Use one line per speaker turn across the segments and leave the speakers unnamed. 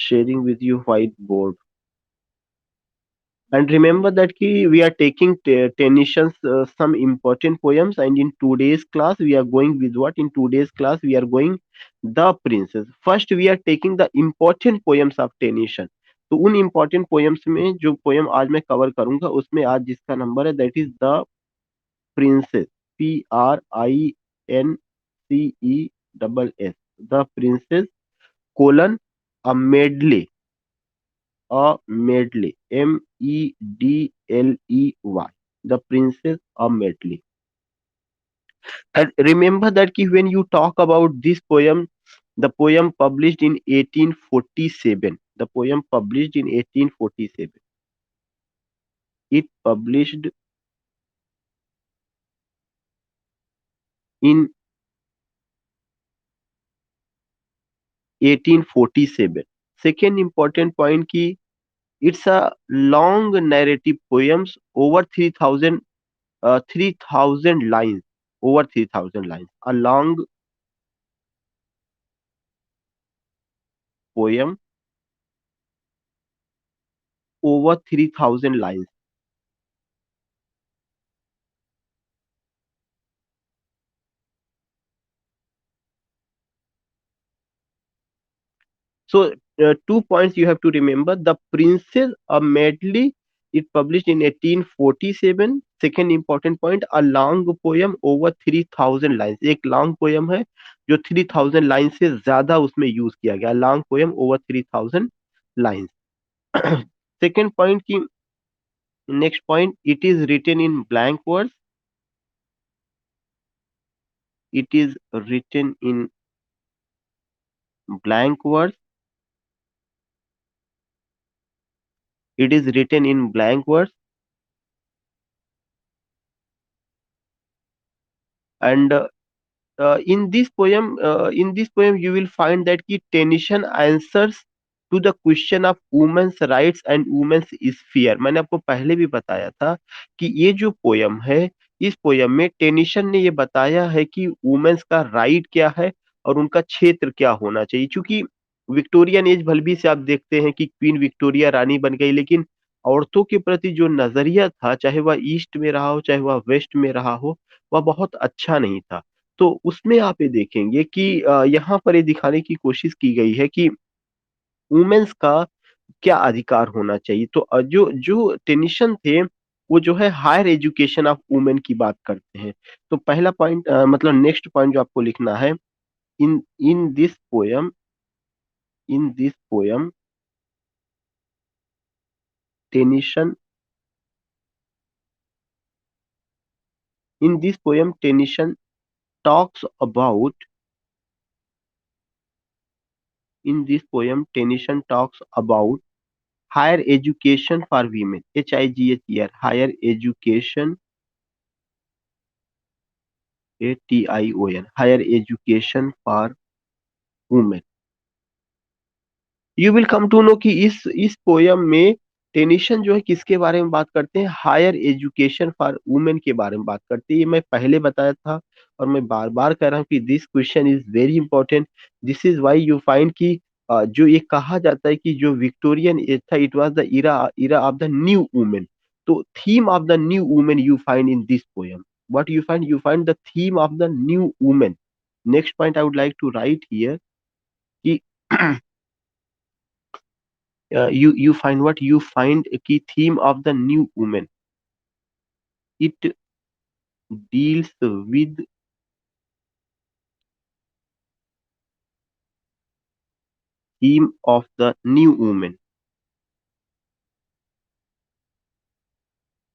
sharing with you whiteboard. And remember that we are taking Tennyson's some important poems, and in today's class we are going with what? In today's class we are going The Princess. First we are taking the important poems of Tennyson. तो उन important poems में जो poem आज मैं cover करूंगा उसमें आज जिसका नंबर है that is The Princess. Princess. The Princess colon a medley. Medley. The Princess a medley. And remember that when you talk about this poem, the poem published in 1847. The poem published in 1847. It published in 1847. Second important point ki it's a long narrative poems over 3000 lines. Over 3000 lines. A long poem over 3000 lines. So 2 points you have to remember. The Princess, a medley, it published in 1847. Second important point, a long poem over 3000 lines. एक long poem है जो 3000 lines से ज्यादा उसमें use किया गया. Long poem over 3000 lines. Second point की next point, it is written in blank words. It is written in blank words. It is written in blank words. And in this poem you will find that Tennyson answers to the question of women's rights and women's sphere. मैंने आपको पहले भी बताया था कि ये जो poem है, इस पोयम में टेनिसन ने ये बताया है कि वुमेन्स का राइट क्या है और उनका क्षेत्र क्या होना चाहिए. क्योंकि विक्टोरियन एज भले भी से आप देखते हैं कि क्वीन विक्टोरिया रानी बन गई, लेकिन औरतों के प्रति जो नजरिया था, चाहे वह ईस्ट में रहा हो चाहे वह वेस्ट में रहा हो, वह बहुत अच्छा नहीं था. तो उसमें आप ये देखेंगे कि यहाँ पर ये दिखाने की कोशिश की गई है कि वुमेन्स का क्या अधिकार होना चाहिए. तो जो जो टेंशन थे वो जो है हायर एजुकेशन ऑफ वुमेन की बात करते हैं. तो पहला पॉइंट मतलब नेक्स्ट पॉइंट जो आपको लिखना है, in in this poem in this poem Tennyson in this poem Tennyson talks about in this poem Tennyson talks about higher education for women. HIGHER, higher education, ATION, higher education for women. You will come to know कि इस poem में tension जो है किसके बारे में बात करते हैं, हायर एजुकेशन फॉर वुमेन के बारे में बात करते हैं. ये मैं पहले बताया था और मैं बार बार कह रहा हूँ कि this question is very important. This is why you find कि जो ये कहा जाता है कि जो विक्टोरियन एज था, it was the era of the new women. तो theme of the new women you find in this poem. What you find the theme of the new women. Next point I would like to write here कि you find what you find a key theme of the new woman. It deals with theme of the new woman.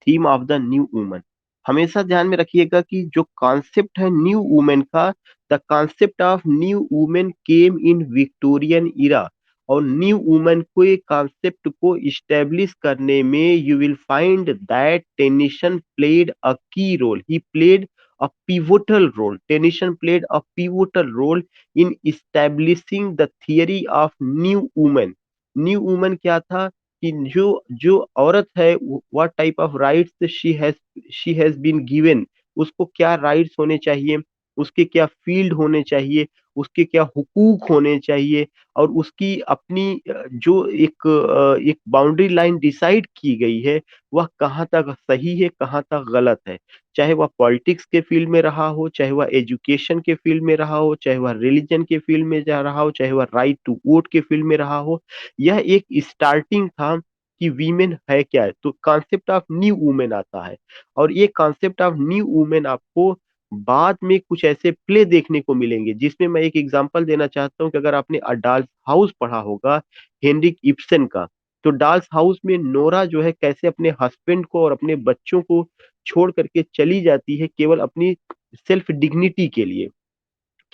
Theme of the new woman. हमेशा ध्यान में रखिएगा कि जो concept है new women का, the concept of new women came in Victorian era. और new women को ये कॉन्सेप्ट को इस्टेब्लिश करने में you will find that Tennyson played a key role. He played a pivotal role. Tennyson played a pivotal role in establishing the theory of new woman. New woman क्या था कि जो जो औरत है what type of rights she has been given, उसको क्या rights होने चाहिए, उसके क्या फील्ड होने चाहिए, उसके क्या हुकूक होने चाहिए और उसकी अपनी जो एक बाउंड्री लाइन डिसाइड की गई है, वह कहाँ तक सही है, कहाँ तक गलत है। चाहे वह पॉलिटिक्स के फील्ड में रहा हो, चाहे वह एजुकेशन के फील्ड में रहा हो, चाहे वह रिलिजन के फील्ड में जा रहा हो, चाहे वह राइट टू वोट के फील्ड में रहा हो। यह एक स्टार्टिंग था कि वीमेन है क्या है, तो कॉन्सेप्ट ऑफ न्यू वुमेन आता है। और ये कॉन्सेप्ट ऑफ न्यू वुमेन आपको बाद में कुछ ऐसे प्ले देखने को मिलेंगे, जिसमें मैं एक एग्जांपल देना चाहता हूँ कि अगर आपने अ डॉल्स हाउस पढ़ा होगा हेनरिक इब्सन का, तो डॉल्स हाउस में नोरा जो है कैसे अपने हस्बैंड को और अपने बच्चों को छोड़ करके चली जाती है केवल अपनी सेल्फ डिग्निटी के लिए,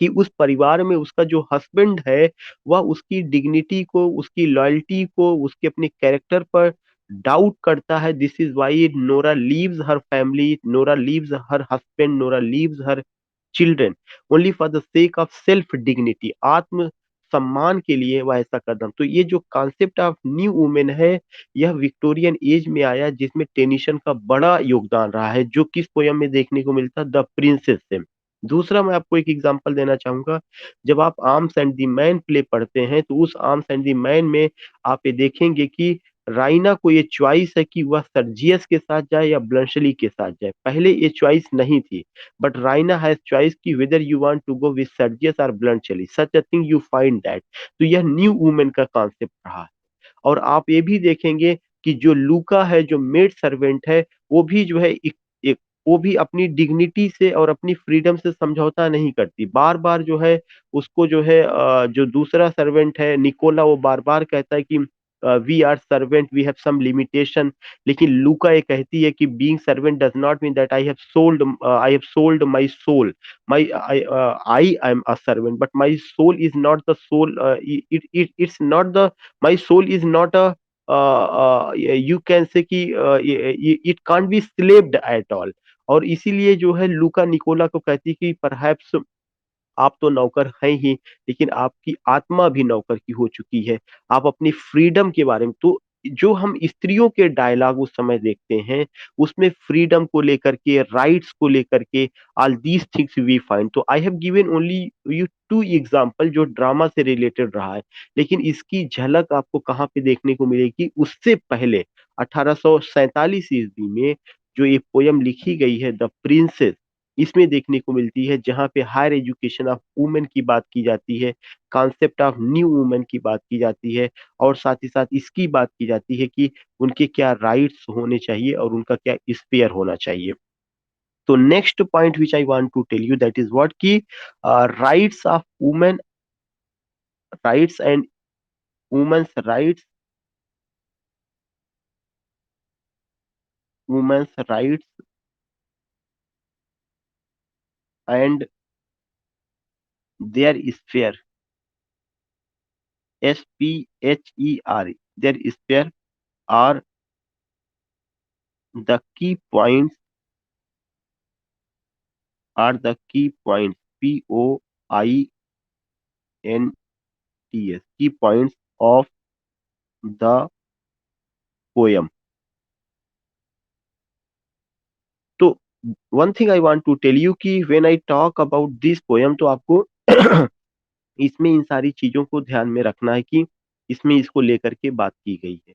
कि उस परिवार में उसका जो हस्बैंड है, वह उसकी डिग्निटी को, उसकी लॉयल्टी को, उसके अपने कैरेक्टर पर डाउट करता है। This is why Nora leaves her family, Nora leaves her husband, Nora leaves her children only for the sake of self dignity, आत्म सम्मान के लिए वह ऐसा कदम। तो ये जो कॉन्सेप्ट ऑफ न्यू वुमेन है, यह विक्टोरियन एज में आया, जिसमें टेनिसन का बड़ा योगदान रहा है, जो किस पोयम में देखने को मिलता है, द प्रिंसेस से। दूसरा मैं आपको एक एग्जांपल देना चाहूंगा, जब आप arms and the man play पढ़ते हैं, तो उस आर्म्स एंड द मैन में आप ये देखेंगे कि राइना को ये चॉइस है कि वह सर्जियस के साथ जाए या ब्लंशली के साथ जाए। पहले ये चॉइस नहीं थी, बट राइना हैज चॉइस कि whether you want to go with Sergius और Bluntschli, such a thing you find that. तो यह न्यू वुमेन का कॉन्सेप्ट रहा है। और आप ये भी देखेंगे कि जो लूका है, जो मेड सर्वेंट है, वो भी जो है एक वो भी अपनी डिग्निटी से और अपनी फ्रीडम से समझौता नहीं करती। बार-बार जो है उसको जो है जो दूसरा सर्वेंट है निकोला, वो बार-बार कहता है कि we are servant, we have some limitation. लेकिन लूका ये कहती है कि being servant does not mean that I have sold my soul. I am a servant, but my soul is not the soul. It's not the, my soul is not a you can say कि it can't be slaved at all। और इसीलिए जो है लूका Nicola को कहती है कि perhaps आप तो नौकर हैं ही, लेकिन आपकी आत्मा भी नौकर की हो चुकी है। आप अपनी फ्रीडम के बारे में, तो जो हम स्त्रियों के डायलॉग उस समय देखते हैं, उसमें फ्रीडम को लेकर के, राइट्स को लेकर के, all these things we find. तो I have given only you 2 example जो ड्रामा से रिलेटेड रहा है। लेकिन इसकी झलक आपको कहाँ पे देखने को मिलेगी? उससे पहले 1847 ईस्वी में जो ये पोएम लिखी गई है द प्रिंसेस, इसमें देखने को मिलती है, जहाँ पे हायर एजुकेशन ऑफ वुमेन की बात की जाती है, कॉन्सेप्ट ऑफ न्यू वुमेन की बात की जाती है, और साथ ही साथ इसकी बात की जाती है कि उनके क्या राइट्स होने चाहिए और उनका क्या स्पेयर होना चाहिए। तो next point which I want to tell you that is what कि rights of women, rights and women's rights, women's rights and their sphere, SPHER, their sphere are the key points, are the key points, POINTS, key points of the poem. तो one thing I want to tell you कि when I talk about this poem, तो आपको इसमें इन सारी चीजों को ध्यान में रखना है कि इसमें इसको लेकर के बात की गई है।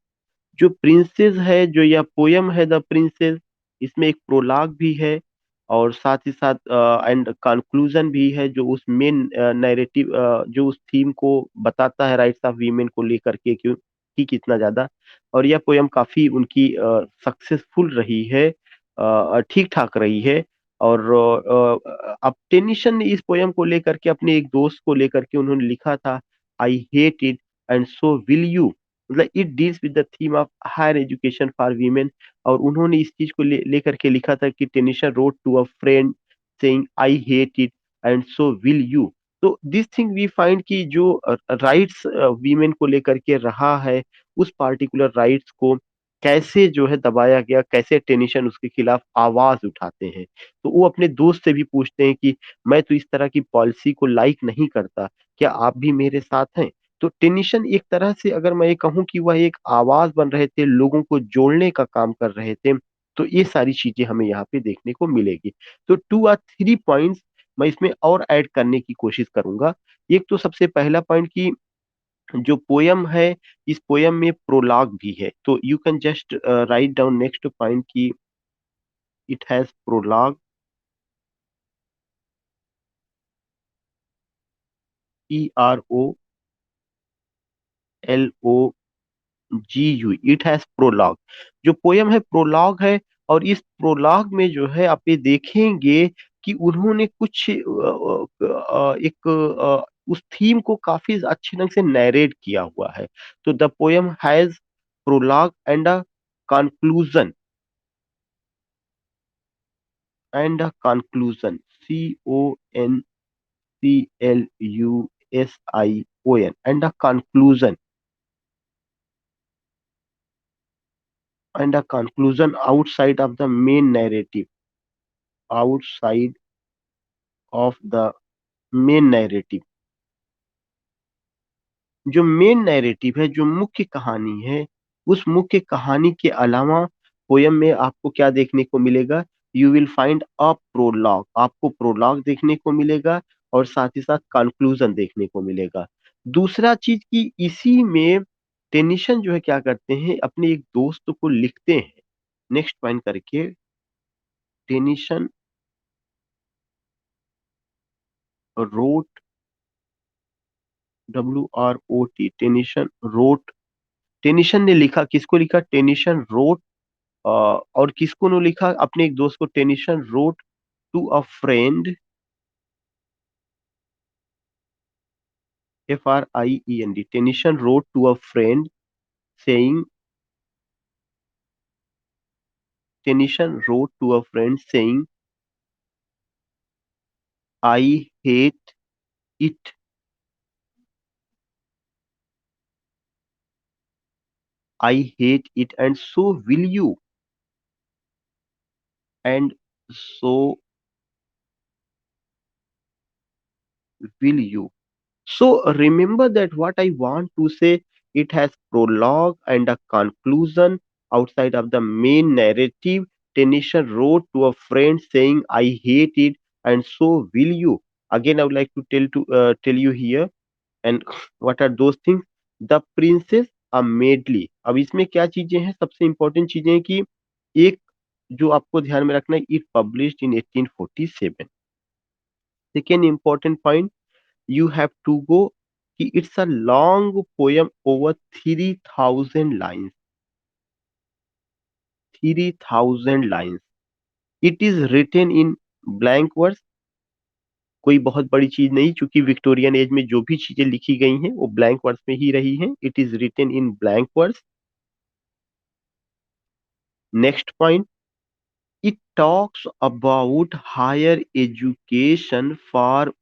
जो प्रिंसेस है, जो यह पोयम है द प्रिंसेस, इसमें एक प्रोलॉग भी है और साथ ही साथ एंड कंक्लूजन भी है, जो उस मेन नैरेटिव जो उस थीम को बताता है राइट्स ऑफ वीमेन को लेकर के, क्यों कि कितना ज्यादा। और यह पोयम काफी उनकी सक्सेसफुल रही है, ठीक ठाक रही है। और अब टेनिसन ने इस पोयम को लेकर के अपने एक दोस्त को लेकर के उन्होंने लिखा था, I hate it and so will you. मतलब it deals with the theme of higher education for women. और उन्होंने इस चीज को लेकर के लिखा था कि Tennyson wrote to a friend saying I hate it and so will you. तो दिस थिंग वी फाइंड कि जो राइट्स वीमेन को लेकर के रहा है, उस पार्टिकुलर राइट्स को कैसे जो है दबाया गया, कैसे टेनिसन उसके खिलाफ आवाज उठाते हैं। तो वो अपने दोस्त से भी पूछते हैं कि मैं तो इस तरह की पॉलिसी को लाइक नहीं करता, क्या आप भी मेरे साथ हैं? तो टेनिसन एक तरह से अगर मैं ये कहूँ कि वह एक आवाज बन रहे थे, लोगों को जोड़ने का काम कर रहे थे। तो ये सारी चीजें हमें यहाँ पे देखने को मिलेगी। तो 2 और 3 पॉइंट्स मैं इसमें और ऐड करने की कोशिश करूंगा एक तो सबसे पहला पॉइंट कि जो पोयम है, इस पोयम में प्रोलॉग भी है, तो you can just write down next point कि it has prologue, PROLOG, it has prologue. जो पोयम है प्रोलॉग है, और इस प्रोलॉग में जो है आप ये देखेंगे कि उन्होंने कुछ उस थीम को काफी अच्छे ढंग से नैरेट किया हुआ है। तो the poem has prologue and a conclusion, conclusion, CONCLUSION, and a conclusion outside of the main narrative, outside of the main narrative। जो मेन नैरेटिव है, जो मुख्य कहानी है, उस मुख्य कहानी के अलावा पोयम में आपको क्या देखने को मिलेगा? You will find a prologue, आपको प्रोलॉग देखने को मिलेगा, और साथ ही साथ कंक्लूजन देखने को मिलेगा। दूसरा चीज कि इसी में टेनिसन जो है क्या करते हैं, अपने एक दोस्त को लिखते हैं, नेक्स्ट पॉइंट करके, Tennyson wrote, WROT, Tennyson wrote, Tennyson ने लिखा, किसको लिखा? टेनिसन रोट, और किसको ने लिखा? अपने एक दोस्त को। Tennyson wrote to a friend, FRIEND, Tennyson wrote to a friend saying, Tennyson wrote to a friend saying, I hate it, I hate it and so will you, and so will you. So remember that what I want to say, it has prologue and a conclusion outside of the main narrative. Tennyson wrote to a friend saying, "I hate it, and so will you." Again, I would like to tell you here, and what are those things? The Princess, a medley। अब इसमें क्या चीजें हैं? सबसे important चीजें हैं कि एक जो आपको ध्यान में रखना है, it published in 1847। Second important point you have to go कि it's a long poem over 3000 lines, 3000 lines। It is written in blank verse, कोई बहुत बड़ी चीज नहीं, क्योंकि विक्टोरियन एज में जो भी चीजें लिखी गई हैं वो ब्लैंक वर्स में ही रही हैं। It is written in blank verse. Next point, it talks about higher education for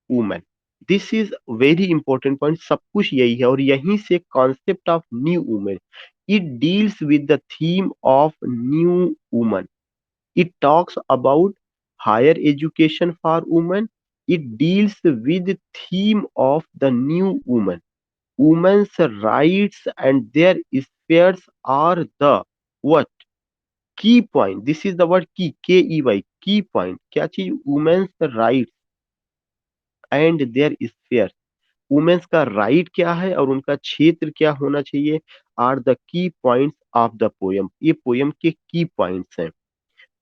women. This is very important point, सब कुछ यही है, और यहीं से concept of new women, it deals with the theme of new woman. It talks about higher education for women, it deals with theme of the new woman. Women's rights and their spheres are the what? Key point. This is the word key, KEY, key point। क्या चीज? Women's rights and their spheres। Women's का right क्या है और उनका क्षेत्र क्या होना चाहिए, are the key points of the poem. ये पोयम के की पॉइंट्स हैं।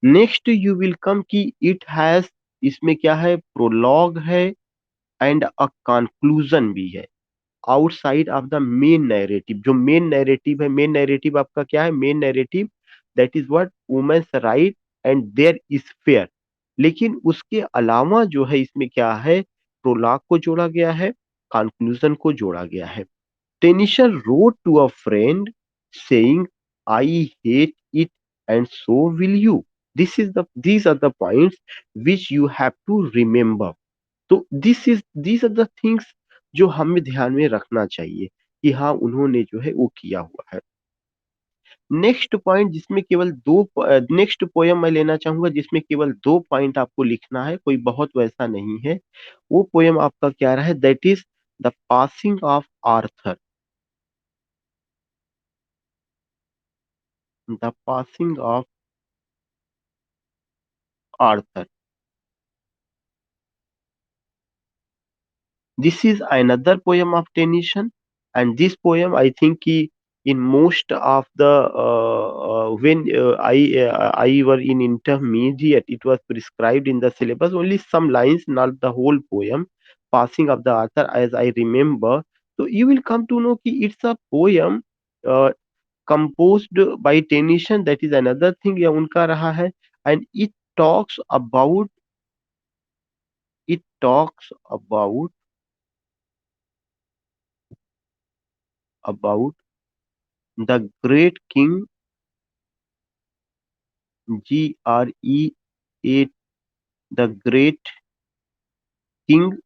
नेक्स्ट यू विल कम की इट हैज, इसमें क्या है? प्रोलॉग है एंड अ कंक्लूजन भी है, outside of the main narrative. जो मेन नैरेटिव है, मेन नैरेटिव आपका क्या है? Main narrative that is what? Women's right and their sphere. लेकिन उसके अलावा जो है इसमें क्या है? प्रोलॉग को जोड़ा गया है, कंक्लूजन को जोड़ा गया है। Tennyson wrote to a friend saying, I hate it and so will you. These are the points which you have to remember। तो these are the things जो हमें ध्यान में रखना चाहिए कि हाँ उन्होंने जो है वो किया हुआ है। नेक्स्ट पॉइंट जिसमें केवल दो, नेक्स्ट पोयम मैं लेना चाहूंगा जिसमें केवल 2 पॉइंट आपको लिखना है, कोई बहुत वैसा नहीं है। वो पोयम आपका क्या रहा है? That is the passing of Arthur, the passing of Arthur. This is another poem of Tennyson, and this poem I think in most of the when I were in intermediate, it was prescribed in the syllabus only some lines, not the whole poem. Passing of the author, as I remember. So you will come to know कि it's a poem uh, composed by Tennyson. That is another thing यह उनका रहा है, and it talks about the great king, GREA, the great king,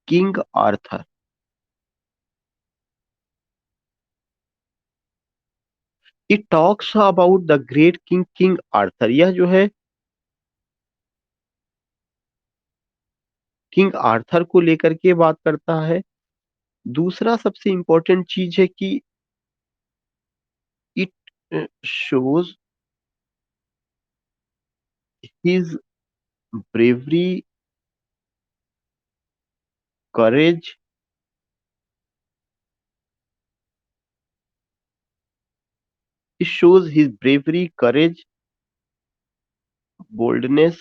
King Arthur. It talks about the great king, King Arthur. यह जो है king Arthur को लेकर के बात करता है. दूसरा सबसे इम्पोर्टेंट चीज है कि it shows his bravery, courage, it shows his bravery, courage, boldness,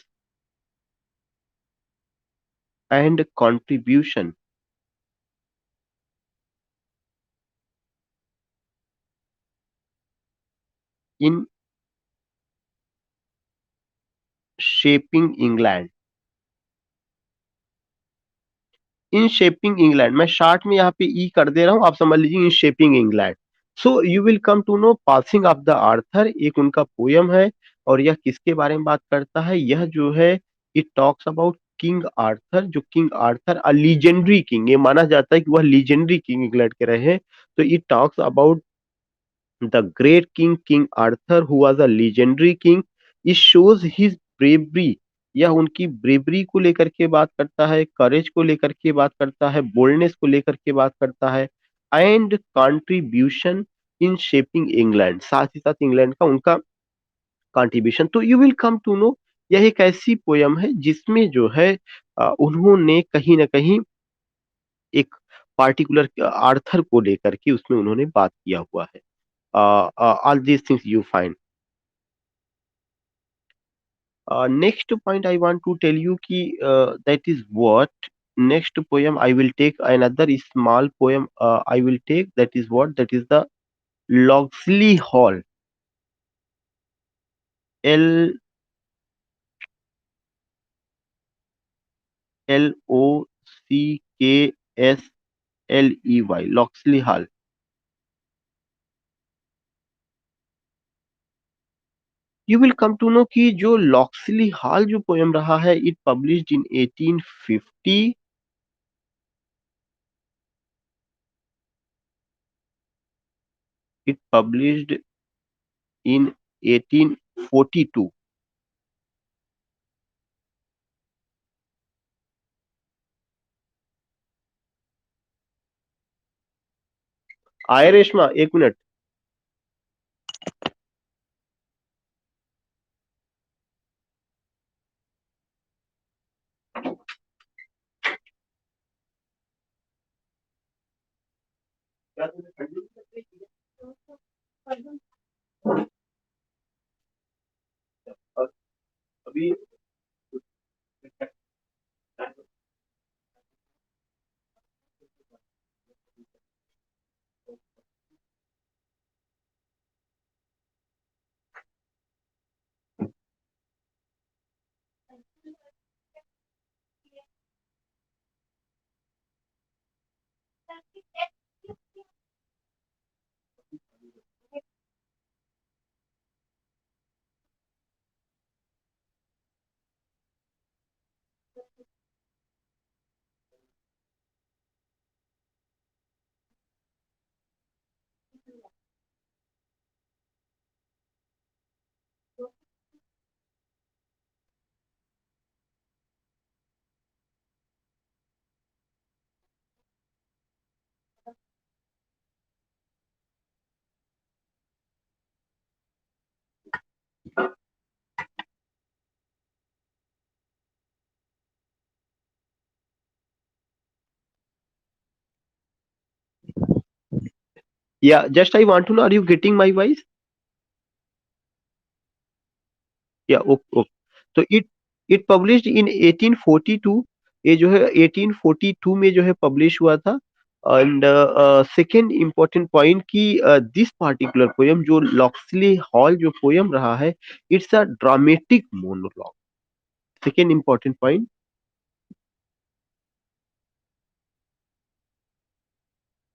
and contribution in shaping England. In shaping England, मैं शॉर्ट में यहाँ पे ई कर दे रहा हूँ, आप समझ लीजिए in shaping England. So you will come to know passing of the Arthur एक उनका पोयम है. और यह किसके बारे में बात करता है? यह जो है it talks about king Arthur. जो किंग आर्थर अ लीजेंडरी किंग, ये माना जाता है कि वह लीजेंडरी किंग इंग्लैंड के रहे हैं. तो it talks about the great king, King Arthur, who was a legendary king. It shows his bravery. यह उनकी ब्रेवरी को लेकर के बात करता है, करेज को लेकर के बात करता है, बोल्डनेस को लेकर के बात करता है, and contribution in shaping England. साथ ही साथ इंग्लैंड का उनका कंट्रीब्यूशन. तो you will come to know यह एक ऐसी पोयम है जिसमें जो है उन्होंने कहीं ना कहीं एक पार्टिकुलर आर्थर को लेकर के उसमें उन्होंने बात किया हुआ है. All these things you find. Next point I want to tell you ki that is what next poem I will take another small poem I will take, that is what, that is the Locksley Hall. Locksley, Locksley Hall. You will come to know कि जो लॉक्सली hall जो poem रहा है, it published in 1850. It published in 1842. आय रेशमा एक minute. अभी या just I want to know, are you getting my voice? या okay okay. तो इट पब्लिश्ड इन 1842। ये जो है 1842 में जो है पब्लिश हुआ था। एंड सेकेंड इंपॉर्टेंट पॉइंट कि दिस पार्टिकुलर पोयम जो लॉक्सली हॉल जो पोयम रहा है, it's a dramatic monologue. Second important point,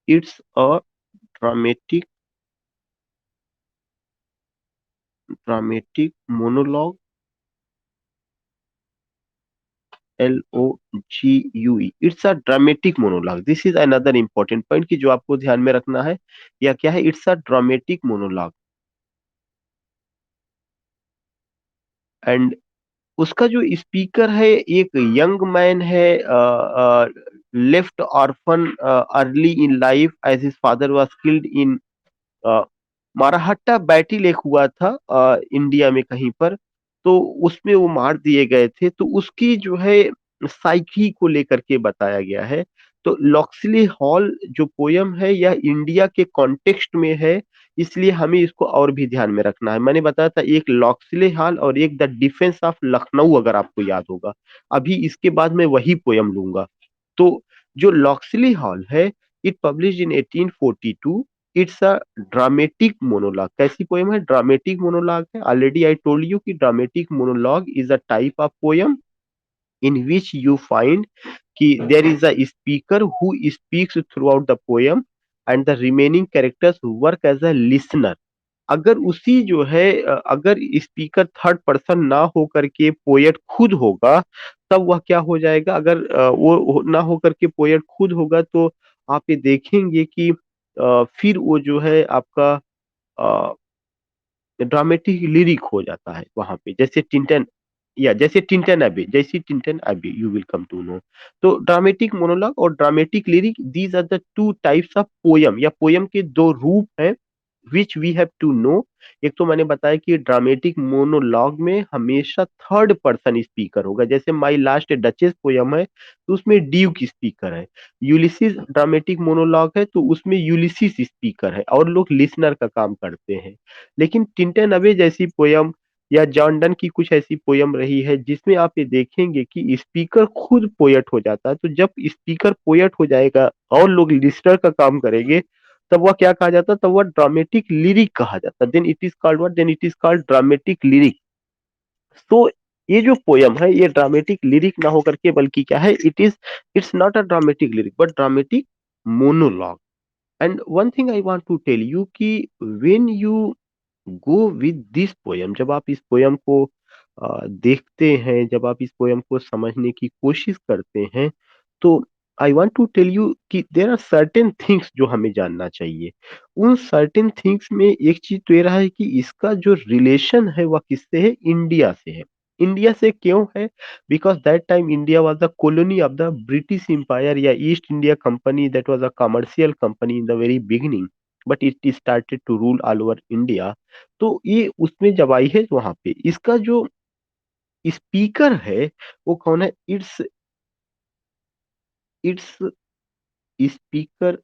it's a dramatic dramatic monologue, LOGUE, it's a dramatic monologue. This is another important point कि जो आपको ध्यान में रखना है, या क्या है, it's a dramatic monologue. And उसका जो स्पीकर है एक यंग मैन है, left orphan early in life as his father was killed in Mahratta battle एक हुआ था इंडिया में कहीं पर। तो उसमें वो मार दिए गए थे, तो उसकी जो है साइकी को लेकर के बताया गया है। तो लॉक्सली हॉल जो पोयम है यह इंडिया के कॉन्टेक्स्ट में है, इसलिए हमें इसको और भी ध्यान में रखना है। मैंने बताया था एक लॉक्सली हॉल और एक द डिफेंस ऑफ लखनऊ, अगर आपको याद होगा। अभी इसके बाद मैं वही पोयम लूंगा। तो जो लॉक्सली हॉल है, it publish in 1842। It's a dramatic monologue. कैसी पोयम है? ड्रामेटिक मोनोलॉग है। ऑलरेडी आई टोल्ड यू कि dramatic monologue is a type of poem in which you find कि there is a speaker who speaks throughout the poem and the remaining characters work as a listener। अगर उसी जो है अगर speaker third person ना हो करके poet खुद होगा, तब वह क्या हो जाएगा? अगर ना हो करके पोएट खुद होगा, तो आप ये देखेंगे कि फिर वो जो है आपका ड्रामेटिक लिरिक हो जाता है वहां पे, जैसे टिंटन, या जैसे टिंटन अबे, जैसी टिंटन अबे you will come to know. तो ड्रामेटिक मोनोलॉग और dramatic lyric, these are the two types of poem, या पोयम के दो रूप हैं which we have to know. एक तो मैंने बताया कि ड्रामेटिक मोनोलॉग में हमेशा थर्ड पर्सन स्पीकर होगा, जैसे माई लास्ट डचेस पोयम है तो उसमें ड्यूक स्पीकर है। यूलिसिस ड्रामेटिक मोनोलॉग है तो उसमें यूलिसिस स्पीकर है और लोग लिसनर का काम करते हैं। लेकिन टिंटन अवे जैसी पोयम या जॉन डन की कुछ ऐसी पोयम रही है जिसमें आप ये देखेंगे कि स्पीकर खुद पोयट हो जाता है। तो जब स्पीकर पोयट हो जाएगा और लोग लिसनर का काम करेंगे, तब वह क्या कहा जाता है? तब वह ड्रामेटिक लिरिक कहा जाता है। Then it is called what? Then it is called dramatic lyric. तो ये जो पोयम है ये ड्रामेटिक लिरिक ना होकर के बल्कि क्या है, it's not a dramatic lyric but dramatic monologue. And one thing I want to tell you कि when you go with this poem, जब आप इस पोयम को देखते हैं, जब आप इस पोयम को समझने की कोशिश करते हैं, तो I want to tell you कि देयर आर सर्टेन थिंग्स जो हमें जानना चाहिए। उन सर्टेन थिंग्स में एक चीज तो ये रहा है कि इसका जो रिलेशन है वह किससे है? इंडिया से है। इंडिया से क्यों है? Because that time India was the colony of the British empire या East India company, that was a commercial company in the very beginning, but it started to rule all over India. तो ये उसमें जब आई है वहां पे इसका जो स्पीकर है वो कौन है? Its speaker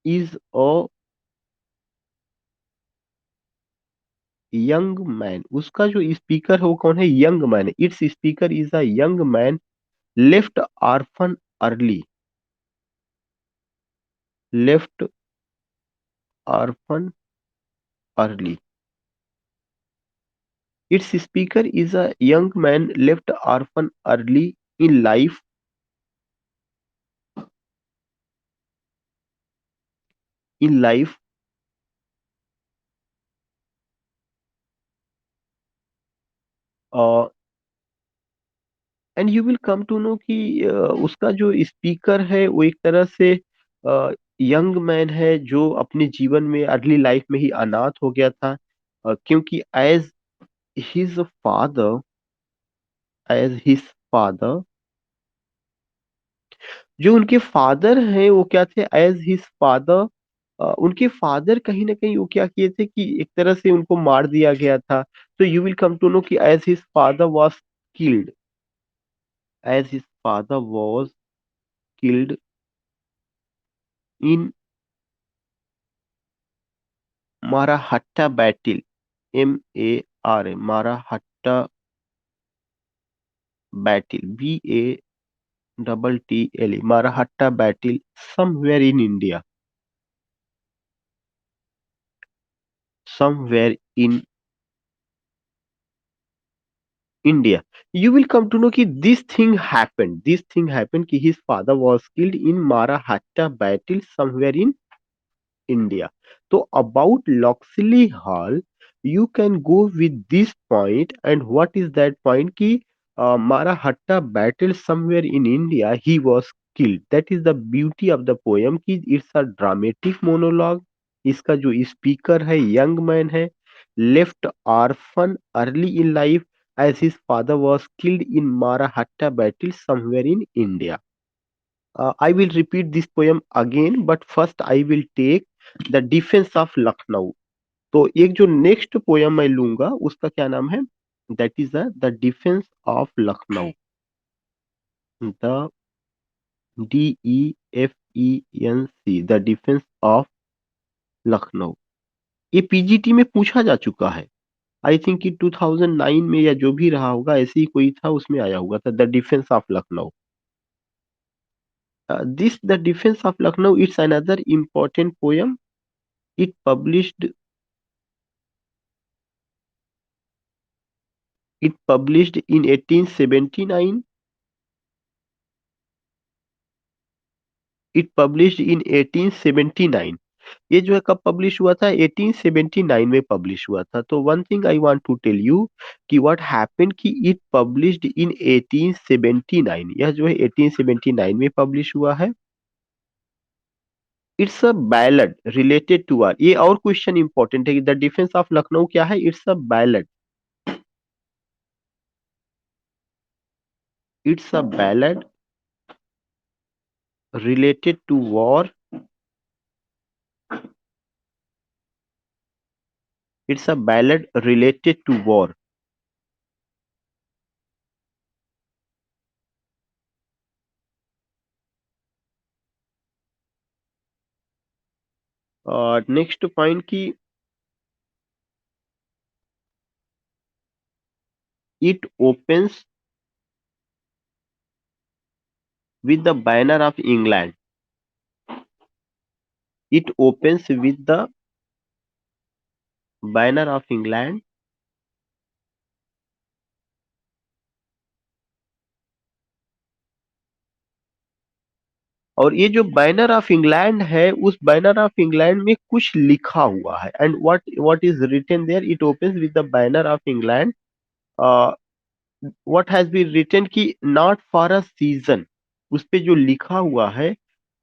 is a young man. उसका जो स्पीकर है वो कौन है? Young man. Its speaker is a young man left orphan early, left orphan early. Its speaker is a young man left orphan early in life, in life and you will come to know कि उसका जो speaker है वो एक तरह से young man है जो अपने जीवन में अर्ली लाइफ में ही अनाथ हो गया था। क्योंकि his father as his father जो उनके फादर हैं वो क्या थे? एज हिज फादर, उनके फादर कहीं ना कहीं वो क्या किए थे कि एक तरह से उनको मार दिया गया था। तो you will come to know कि as his father was killed, as his father was killed in Marahatta battle, MARA, Marahatta battle, BATTLE, Marahatta battle, somewhere in India, somewhere in India. You will come to know कि this thing happened. This thing happened कि his father was killed in Marahatta battle somewhere in India. So about Loxley Hall, you can go with this point, and what is that point? कि Marahatta battle somewhere in India, he was killed. That is the beauty of the poem कि it's a dramatic monologue. इसका जो speaker है young man है, left orphan early in life as his father was killed in Marahatta battle somewhere in India. I will repeat this poem again, but first I will take the defense of Lucknow. तो एक जो next poem मैं लूंगा उसका क्या नाम है? That is the defence of Lucknow, the DEFENC, the defence of Lucknow. ये पीजीटी में पूछा जा चुका है. आई थिंक कि 2009 में या जो भी रहा होगा ऐसे ही कोई था, उसमें आया हुआ था the defence of Lucknow. This the defense of Lucknow, it's another important poem. It published in 1879. It published in 1879. ये जो है कब पब्लिश हुआ था? 1879 में पब्लिश हुआ था. तो one thing I want to tell you कि व्हाट हैपेंड कि इट पब्लिश्ड इन 1879. यह जो है 1879 में पब्लिश हुआ है. It's a ballad related to R. ये और क्वेश्चन इंपॉर्टेंट है कि द डिफेंस ऑफ लखनऊ क्या है? It's a ballad. It's a ballad related to war. It's a ballad related to war. Next point कि it opens with the banner of England. It opens with the banner of England. और ये जो banner of England है, उस banner of England में कुछ लिखा हुआ है. And what is written there? It opens with the banner of England. What has been written कि नॉट फॉर अ सीजन. उस पे जो लिखा हुआ है,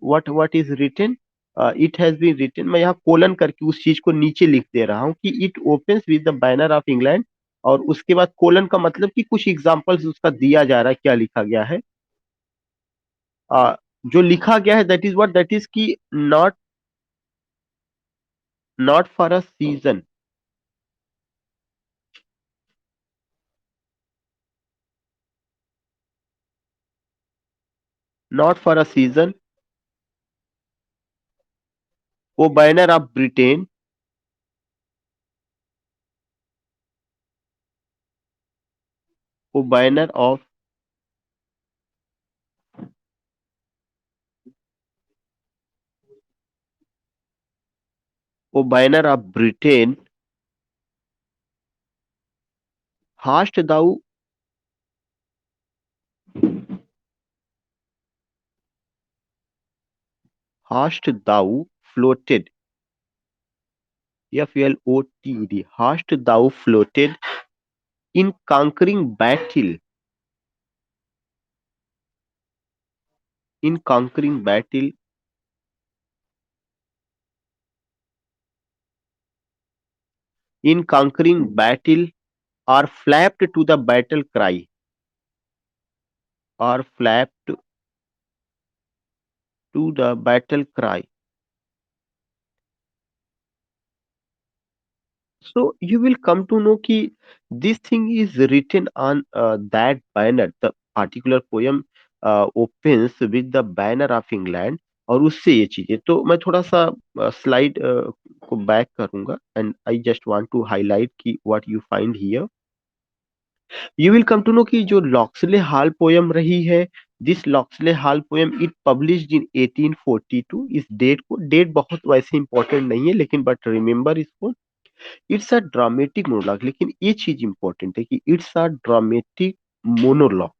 what is written, it has been written. मैं यहाँ कोलन करके उस चीज को नीचे लिख दे रहा हूँ कि it opens with the banner of England. और उसके बाद कोलन का मतलब कि कुछ एग्जांपल्स उसका दिया जा रहा है, क्या लिखा गया है. जो लिखा गया है that is what, that is कि not for a season. Not for a season. O banner of Britain. O banner of, O banner of Britain. Hast thou, hast thou floated, FLOTED, hast thou floated in conquering battle, in conquering battle, in conquering battle, or flapped to the battle cry, or flapped to the battle cry. So you will come to know कि this thing is written on that banner. The particular poem opens with the banner of England. और उससे ये चीजें, तो मैं थोड़ा सा slide आपको बैक करूंगा and I just want to highlight कि what you find here. You will come to know कि जो लॉक्सले हाल पोयम रही है, this Locksley Hall poem it published in 1842। इस डेट को, डेट बहुत वैसे इंपॉर्टेंट नहीं है लेकिन बट रिमेंबर इसको, इट्स अ ड्रामेटिक मोनोलॉग। लेकिन ये चीज इंपॉर्टेंट है कि इट्स अ ड्रामेटिक मोनोलॉग।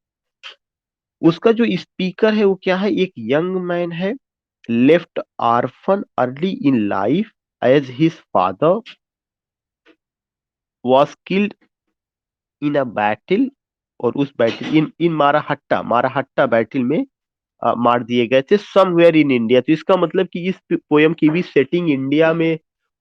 उसका जो स्पीकर है वो क्या है, एक यंग मैन है, left orphan early in life as his father was killed in a battle, और उस बैटल इन माराहट्टा, माराहट्टा बैटल में मार दिए गए थे समवेयर इन इंडिया। तो इसका मतलब कि इस पोयम की भी सेटिंग इंडिया में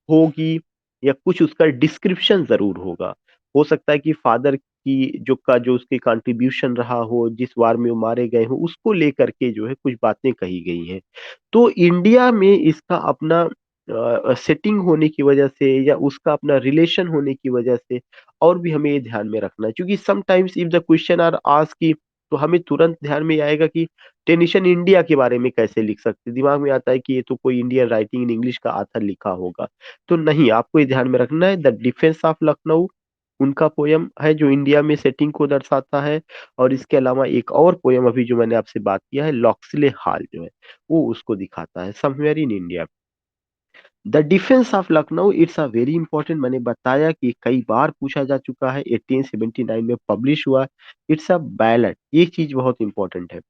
होगी या कुछ उसका डिस्क्रिप्शन जरूर होगा। हो सकता है कि फादर की जो उसके कंट्रीब्यूशन रहा हो, जिस वार में वो मारे गए हो, उसको लेकर के जो है कुछ बातें कही गई हैं। तो इंडिया में इसका अपना सेटिंग होने की वजह से या उसका अपना रिलेशन होने की वजह से और भी हमें ये ध्यान में रखना है, क्योंकि sometimes if the question are asked की, तो हमें तुरंत ध्यान में आएगा कि टेनिशन इंडिया के बारे में कैसे लिख सकते, दिमाग में आता है कि ये तो कोई इंडियन राइटिंग इन इंग्लिश का आथर लिखा होगा। तो नहीं, आपको ये ध्यान में रखना है द डिफेंस ऑफ लखनऊ उनका पोयम है जो इंडिया में सेटिंग को दर्शाता है। और इसके अलावा एक और पोयम अभी जो मैंने आपसे बात किया है लॉक्सले हाल जो है, वो उसको दिखाता है somewhere in India. The defence of Lucknow it's a very important, मैंने बताया कि कई बार पूछा जा चुका है, 1879 में पब्लिश हुआ। इट्स अ बैलेट, ये चीज बहुत इंपॉर्टेंट है।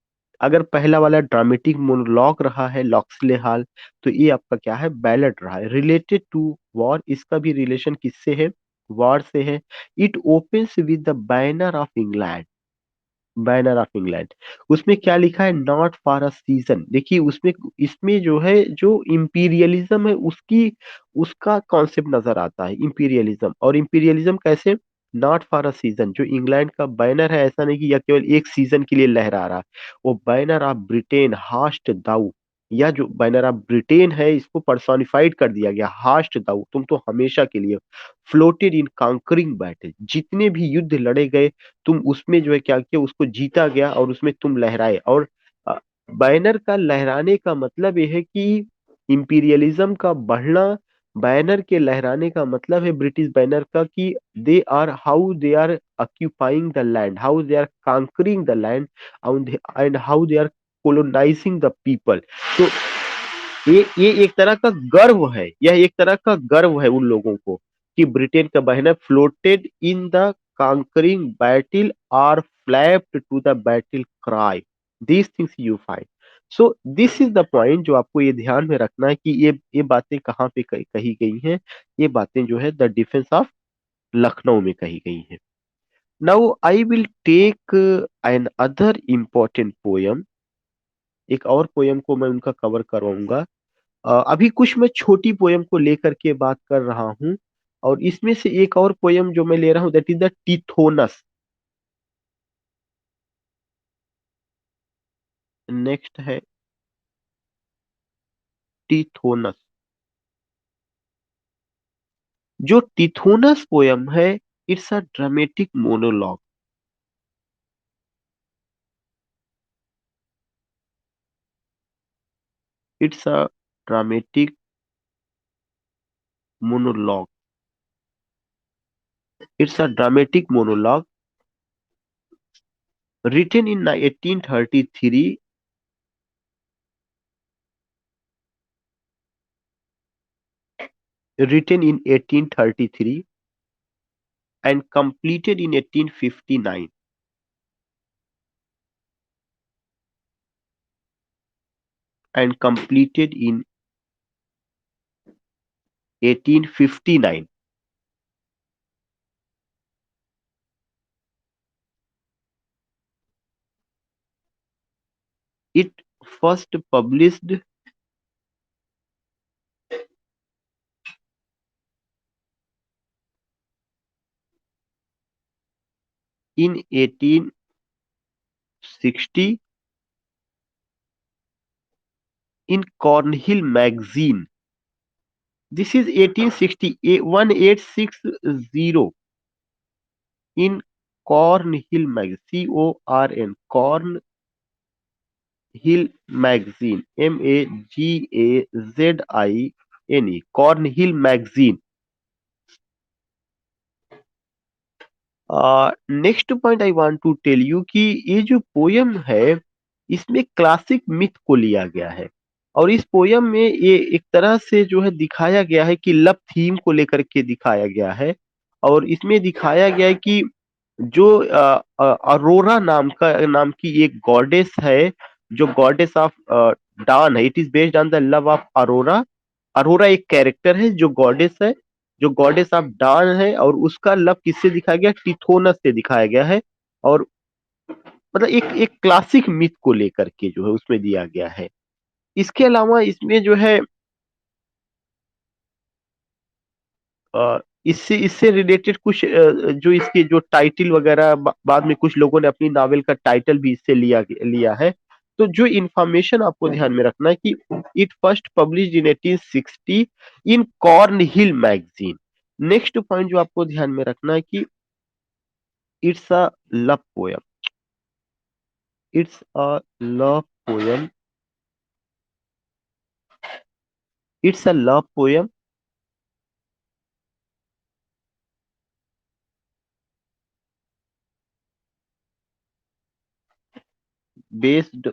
अगर पहला वाला ड्रामेटिक मोनोलॉग रहा है लॉक्सले हाल, तो ये आपका क्या है, बैलेट रहा है रिलेटेड टू वॉर। इसका भी रिलेशन किससे है, वॉर से है। It opens with the banner of England, banner of England. उसमें क्या लिखा है, नॉट फॉर अ सीजन। देखिए उसमें, इसमें जो है जो इंपीरियलिज्म है उसकी, उसका कॉन्सेप्ट नजर आता है, इंपीरियलिज्म। और इंपीरियलिज्म कैसे, नॉट फॉर अ सीजन। जो इंग्लैंड का बैनर है, ऐसा नहीं कि यह केवल एक सीजन के लिए लहरा रहा, वो बैनर ऑफ ब्रिटेन हास्ट दाऊ, या जो बैनर ऑफ ब्रिटेन है इसको पर्सोनिफाइड कर दिया गया, हास्ट दाऊ, तुम तो हमेशा के लिए, फ्लोटेड इन कांकरिंग बैटल, जितने भी युद्ध लड़े गए तुम उसमें जो है क्या किया, उसको जीता गया और उसमें तुम लहराए। और बैनर का लहराने का मतलब यह है कि इंपीरियलिज्म का बढ़ना, बैनर के लहराने का मतलब है ब्रिटिश बैनर का कि they are, how they are occupying the land, how they are conquering the land, and how they are colonizing the people. तो ये एक तरह का गर्व है, यह एक तरह का गर्व है उन लोगों को कि ब्रिटेन का बहना floated in the conquering battle और flapped to the battle cry, these things you find. So this is the point जो आपको ये ध्यान में रखना है कि ये बातें कहाँ पे कही गई हैं। ये बातें जो है द डिफेंस ऑफ लखनऊ में कही गई हैं। Now I will take another important poem, एक और पोयम को मैं उनका कवर करवाऊंगा। अभी कुछ मैं छोटी पोयम को लेकर के बात कर रहा हूँ, और इसमें से एक और पोयम जो मैं ले रहा हूँ दैट इज द टिथोनस। नेक्स्ट है टिथोनस। जो टिथोनस पोयम है, it's a dramatic monologue. It's a dramatic monologue. It's a dramatic monologue written in 1833, written in 1833 and completed in 1859, and completed in 1859. It first published in 1860 in Cornhill magazine. This is 1860, 1860 in Cornhill magazine, CORN, Cornhill magazine, MAGAZINE. Any Cornhill magazine. Next point I want to tell you कि ये जो poem है इसमें classic myth को लिया गया है, और इस पोयम में ये एक तरह से जो है दिखाया गया है कि लव थीम को लेकर के दिखाया गया है। और इसमें दिखाया गया है कि जो अरोरा नाम की एक गॉडेस है, जो गॉडेस ऑफ डान है। It is based on the love of Arora. Arora एक कैरेक्टर है जो गॉडेस है, जो गॉडेस ऑफ डान है, और उसका लव किससे दिखाया गया, टिथोनस से दिखाया गया है। और मतलब एक एक क्लासिक मिथ को लेकर के जो है उसमें दिया गया है। इसके अलावा इसमें जो है इससे इससे रिलेटेड कुछ जो इसके जो टाइटल वगैरह बाद में कुछ लोगों ने अपनी नावल का टाइटल भी इससे लिया लिया है। तो जो इंफॉर्मेशन आपको ध्यान में रखना है कि it first published in 1860 in corn hill magazine. Next point जो आपको ध्यान में रखना है कि it's a love poem. It's a love poem. It's a love poem based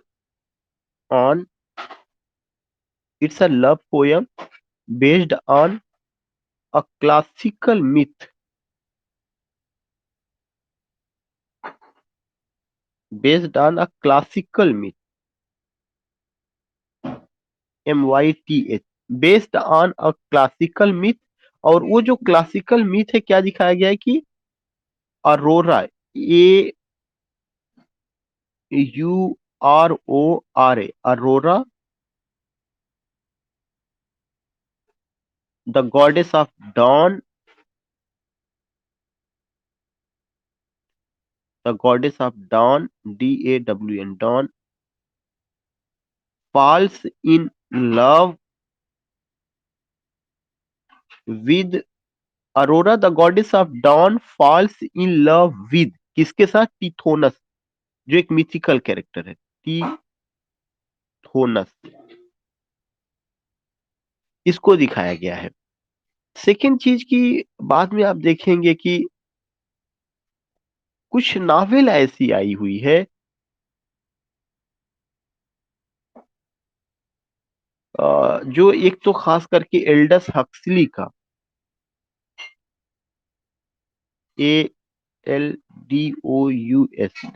on it's a love poem based on a classical myth based on a classical myth, MYTH, based on a classical myth। और वो जो classical myth है क्या दिखाया गया है कि Aurora, A U R O R A, Aurora the goddess of dawn, the goddess of dawn, DAWN, dawn falls in love with, Aurora the goddess of dawn falls in love with किसके साथ, टिथोनस, जो एक mythical character है, टिथोनस। इसको दिखाया गया है। Second चीज की बाद में आप देखेंगे कि कुछ नावेल ऐसी आई हुई है जो एक तो खास करके एल्डस हक्सली का, ALDOUS,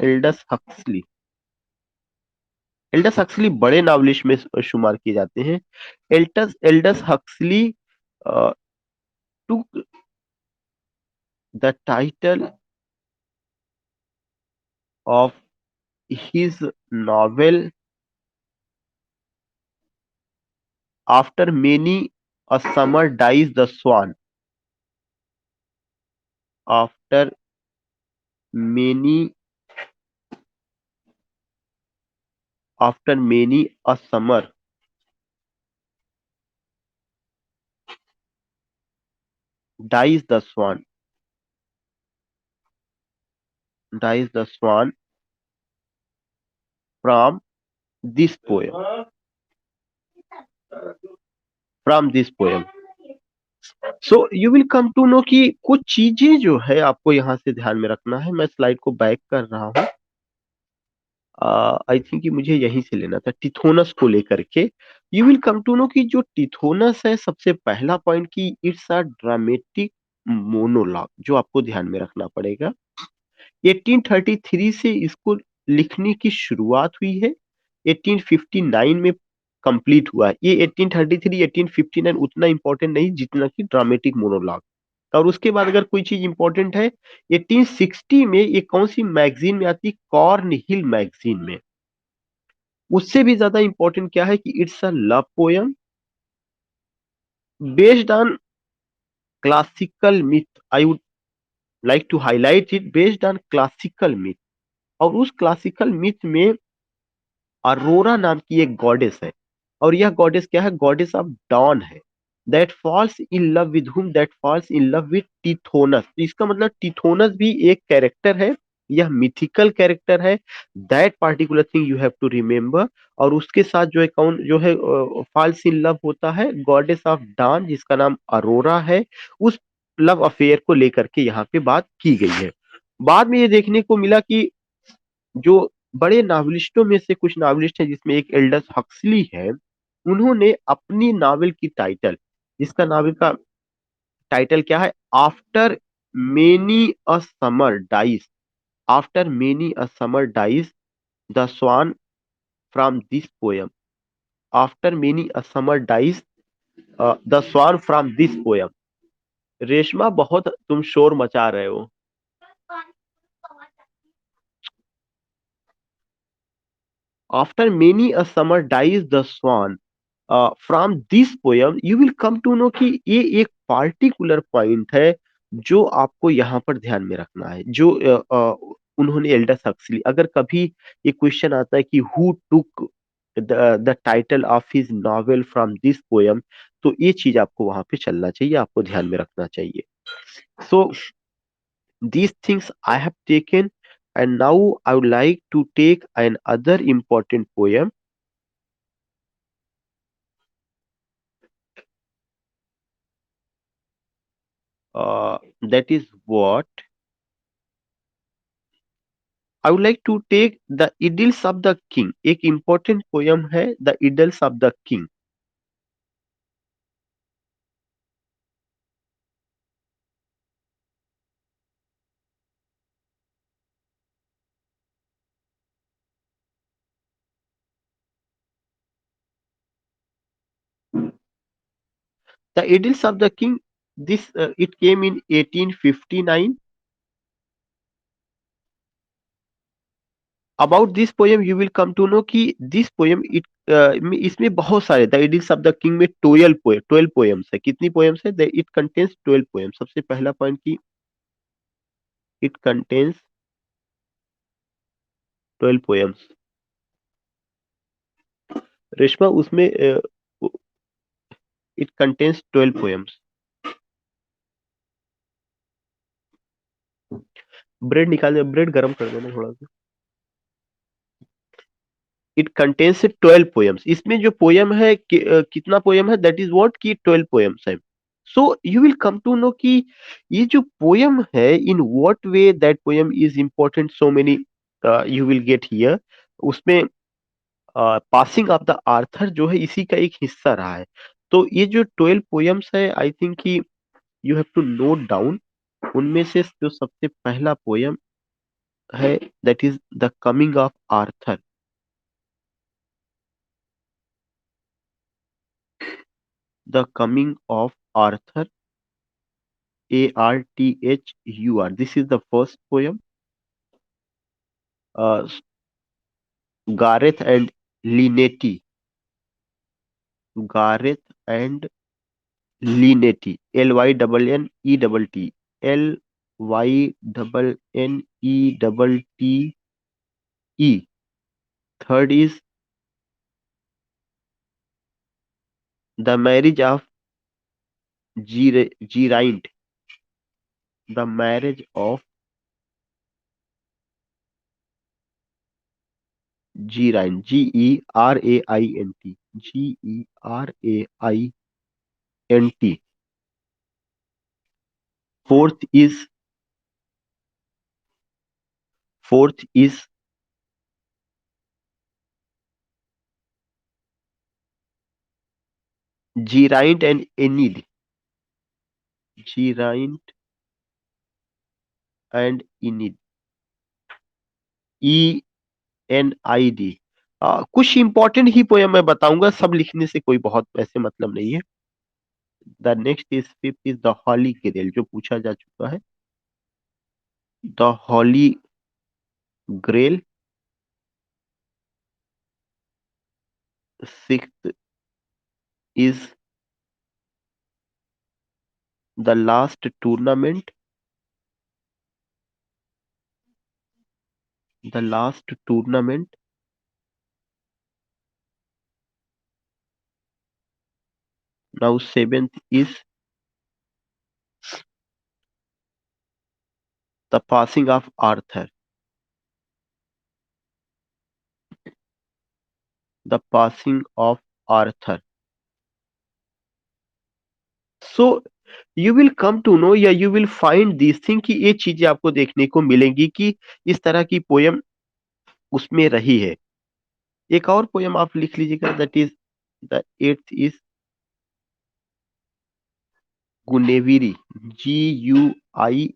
Aldous Huxley. Aldous Huxley बड़े नावलिस्ट में शुमार किए जाते हैं। Aldous Aldous Huxley took the title of his novel after many a summer dies the swan, after many after many a summer dies the swan, dies the swan from this poem, from this poem। So you will come to know कि कुछ चीजें जो है आपको यहाँ से ध्यान में रखना है। मैं स्लाइड को बैक कर रहा हूँ। आई थिंक कि मुझे यहीं से लेना था टिथोनस को लेकर के। You will come to know कि जो टिथोनस है, सबसे पहला पॉइंट कि इट्स अ ड्रामेटिक मोनोलॉग, जो आपको ध्यान में रखना पड़ेगा। 1833 से इसको लिखने की शुरुआत हुई है, 1859 में कंप्लीट हुआ है। ये 1833 1859 उतना इंपॉर्टेंट नहीं जितना कि ड्रामेटिक मोनोलॉग। और उसके बाद अगर कोई चीज इंपॉर्टेंट है, 1860 में ये कौन सी मैगजीन में आती, कॉर्न हिल मैगजीन में। उससे भी ज्यादा इंपॉर्टेंट क्या है कि it's a love poem based on classical myth. I would like to highlight it, based on classical myth. और उस क्लासिकल मिथ में अरोरा नाम की एक गॉडेस है, और यह गॉडेस क्या है, गॉडेस ऑफ डॉन है। That falls in love with whom, that falls in love with Tithonus. इसका मतलब टिथोनस भी एक कैरेक्टर है यह मिथिकल कैरेक्टर है, that particular thing you have to remember. और उसके साथ जो है कौन जो है फॉल्स इन लव होता है गॉडेस ऑफ डान जिसका नाम अरोरा है। उस लव अफेयर को लेकर के यहाँ पे बात की गई है। बाद में ये देखने को मिला कि जो बड़े नावलिस्टों में से कुछ नावलिस्ट हैं जिसमें एक एल्डस हक्सली है, उन्होंने अपनी नावल की टाइटल, जिसका नावल का टाइटल क्या है, after many a summer dies, after many a summer dies the swan from this poem, after many a summer dies the swan from this poem. Reshma बहुत तुम शोर मचा रहे हो। After many a summer dies the swan from this poem, you will come to know कि ये एक particular point है जो आपको यहाँ पर ध्यान में रखना है। जो उन्होंने एल्डस हक्सली, अगर कभी ये क्वेश्चन आता है कि who took the title of his novel from this poem, तो ये चीज आपको वहां पे चलना चाहिए, आपको ध्यान में रखना चाहिए। सो these things I have taken, and now I would like to take another important poem. That is what I would like to take, the Idylls of the King. एक important poem है The Idylls of the King. The Idylls of the King. This it came in 1859. About this poem you will come to know कि this poem इसमें बहुत सारे, the idylls of the king में 12 poems है। कितनी poems है? It contains 12 poems. सबसे पहला पॉइंट की इट कंटेन्स 12 पोएम्स। रेशमा उसमें इट कंटेन्स 12 पोएम्स। ब्रेड निकाल दे, ब्रेड गरम कर देना थोड़ा सा। It contains 12 poems. इसमें जो पोएम है कितना पोएम है, दैट इज व्हाट की 12 पोएम्स है। So you will come to know कि ये जो पोएम है in what way that poem is important, so many you will get here. उसमें पासिंग ऑफ द आर्थर जो है इसी का एक हिस्सा रहा है। तो ये जो 12 पोएम्स है आई थिंक कि you have to note down. उनमें से जो सबसे पहला पोयम है that is the coming of Arthur. The coming of Arthur, ARTHUR, this is the first poem. Gareth and Lynette, Gareth and Lynette, LYNNETT, LYNNETTE। Third is the marriage of Geraint, the marriage of Geraint, GERAINT, GERAINT। Fourth is fourth is Geraint and Enid, Geraint and Enid, ENID। कुछ important ही poem मैं बताऊंगा, सब लिखने से कोई बहुत ऐसे मतलब नहीं है। The next is fifth is the holy grail, जो पूछा जा चुका है। The holy grail. Sixth is the last tournament, the last tournament. Now seventh is the passing of Arthur. The passing of Arthur. So you will come to know या you will find this thing कि ये चीजें आपको देखने को मिलेंगी कि इस तरह की पोयम उसमें रही है. एक और पोयम आप लिख लीजिएगा, that is the eighth is Guinevere. GUINE,